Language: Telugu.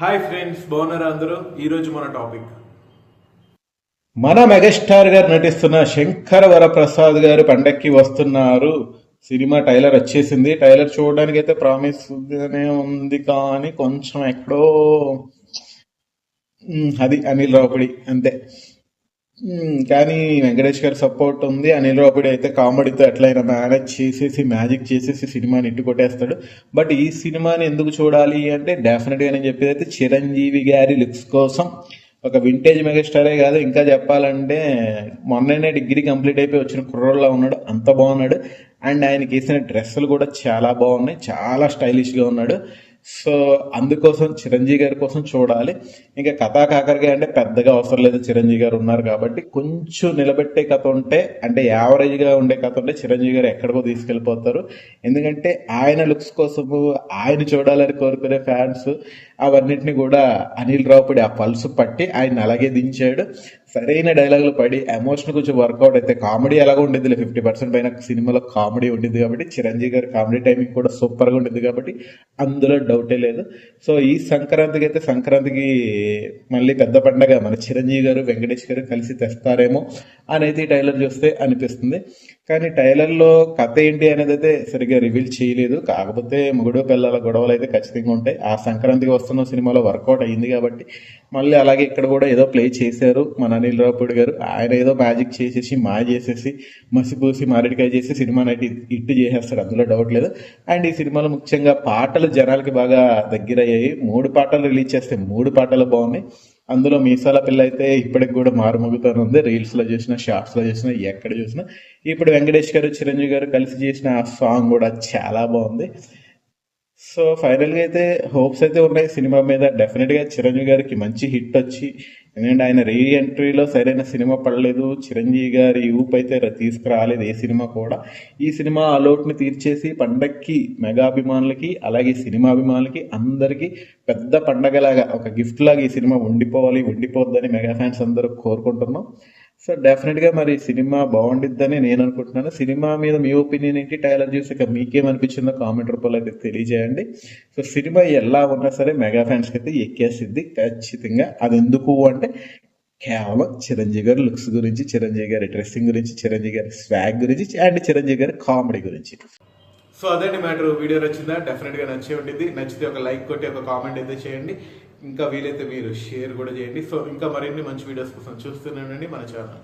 హాయ్ ఫ్రెండ్స్, బాగున్నారా అందరూ? ఈరోజు మన టాపిక్ మన మెగాస్టార్ గారు నటిస్తున్న శంకర వరప్రసాద్ గారు పండక్కి వస్తున్నారు. సినిమా టైలర్ వచ్చేసింది. టైలర్ చూడడానికి అయితే ప్రామిస్ గానే ఉంది, కానీ కొంచెం ఎక్కడో అది అనిల్ రావుపూడి అంతే. కానీ వెంకటేష్ గారి సపోర్ట్ ఉంది. అనిల్ రావుపూడి అయితే కామెడీతో ఎట్లయినా మేనేజ్ చేసేసి మ్యాజిక్ చేసేసి సినిమాని ఇట్టు కొట్టేస్తాడు. బట్ ఈ సినిమాని ఎందుకు చూడాలి అంటే డెఫినెట్గా నేను చెప్పేది అయితే చిరంజీవి గారి లుక్స్ కోసం. ఒక వింటేజ్ మెగాస్టారే కాదు, ఇంకా చెప్పాలంటే మొన్ననే డిగ్రీ కంప్లీట్ అయిపోయి వచ్చిన కుర్రోళ్ళ ఉన్నాడు, అంత బాగున్నాడు. అండ్ ఆయనకి వేసిన డ్రెస్సులు కూడా చాలా బాగున్నాయి, చాలా స్టైలిష్గా ఉన్నాడు. సో అందుకోసం చిరంజీవి గారి కోసం చూడాలి. ఇంకా కథా కాకరకాయ అంటే పెద్దగా అవసరం లేదు, చిరంజీవి గారు ఉన్నారు కాబట్టి. కొంచెం నిలబెట్టే కథ ఉంటే, అంటే యావరేజ్గా ఉండే కథ ఉంటే చిరంజీవి గారు ఎక్కడికో తీసుకెళ్ళిపోతారు. ఎందుకంటే ఆయన లుక్స్ కోసము ఆయన చూడాలని కోరుకునే ఫ్యాన్స్ అవన్నిటిని కూడా అనిల్ రావుపూడి ఆ పల్సు పట్టి ఆయన అలాగే దించాడు. సరైన డైలాగులు పడి ఎమోషన్ కొంచెం వర్కౌట్ అయితే కామెడీ ఎలాగో ఉండేది, 50% పైన సినిమాలో కామెడీ ఉండింది కాబట్టి చిరంజీవి గారి కామెడీ టైమింగ్ కూడా సూపర్గా ఉండింది కాబట్టి అందులో డౌటే లేదు. సో ఈ సంక్రాంతికి అయితే సంక్రాంతికి మళ్ళీ పెద్ద పండగ మన చిరంజీవి గారు వెంకటేష్ గారు కలిసి తెస్తారేమో అనేది టైలర్ చూస్తే అనిపిస్తుంది. కానీ టైలర్లో కథ ఏంటి అనేది అయితే సరిగ్గా రివీల్ చేయలేదు. కాకపోతే మొగుడు పిల్లల గొడవలు అయితే ఖచ్చితంగా ఉంటాయి. ఆ సంక్రాంతికి వస్తున్న సినిమాలో వర్కౌట్ అయ్యింది కాబట్టి మళ్ళీ అలాగే ఇక్కడ కూడా ఏదో ప్లే చేశారు మన అనిల్ రావుపూడి గారు. ఆయన ఏదో మ్యాజిక్ చేసేసి మాయ చేసేసి మసిపూసి మారేడికాయ చేసి సినిమా నైట్ హిట్ చేసేస్తాడు, అందులో డౌట్ లేదు. అండ్ ఈ సినిమాలో ముఖ్యంగా పాటలు జనాలకి బాగా దగ్గరయ్యాయి. 3 పాటలు రిలీజ్ చేస్తే 3 పాటలు బాగున్నాయి. అందులో మీసాల పిల్ల అయితే ఇప్పటికి కూడా మారుమోగుతూనే ఉంది. రీల్స్లో చూసినా, షార్ట్స్లో చూసినా, ఎక్కడ చూసినా. ఇప్పుడు వెంకటేష్ గారు చిరంజీవి గారు కలిసి చేసిన ఆ సాంగ్ కూడా చాలా బాగుంది. సో ఫైనల్గా అయితే హోప్స్ అయితే ఉన్నాయి సినిమా మీద. డెఫినెట్గా చిరంజీవి గారికి మంచి హిట్ వచ్చి, ఎందుకంటే ఆయన రీ ఎంట్రీలో సరైన సినిమా పడలేదు. చిరంజీవి గారి ఊపు అయితే తీసుకురాలేదు ఏ సినిమా కూడా. ఈ సినిమా అలోట్ని తీర్చేసి పండక్కి మెగాభిమానులకి అలాగే సినిమా అభిమానులకి అందరికీ పెద్ద పండగలాగా ఒక గిఫ్ట్ లాగా ఈ సినిమా ఉండిపోద్దని మెగా ఫ్యాన్స్ అందరూ కోరుకుంటున్నాం. సో డెఫినెట్గా మరి సినిమా బాగుండిద్దని నేను అనుకుంటున్నాను. సినిమా మీద మీ ఒపీనియన్ ఏంటి? టైలర్ చూసాక మీకేమనిపించిందో కామెంట్ రూపంలో అయితే తెలియజేయండి. సో సినిమా ఎలా ఉన్నా సరే మెగా ఫ్యాన్స్కి అయితే ఎక్కేసిద్ది ఖచ్చితంగా. అది ఎందుకు అంటే కేవలం చిరంజీవి గారి లుక్స్ గురించి, చిరంజీవి గారి డ్రెస్సింగ్ గురించి, చిరంజీవి గారి స్వాగ్ గురించి అండ్ చిరంజీవి గారి కామెడీ గురించి. సో అదండి మ్యాటర్. వీడియో నచ్చిందా? డెఫినెట్గా నచ్చే ఉంటుంది. నచ్చితే ఒక లైక్ కొట్టి ఒక కామెంట్ అయితే చేయండి. ఇంకా వీలైతే మీరు షేర్ కూడా చేయండి. సో ఇంకా మరిన్ని మంచి వీడియోస్ కోసం చూస్తూనే ఉండండి మన ఛానల్.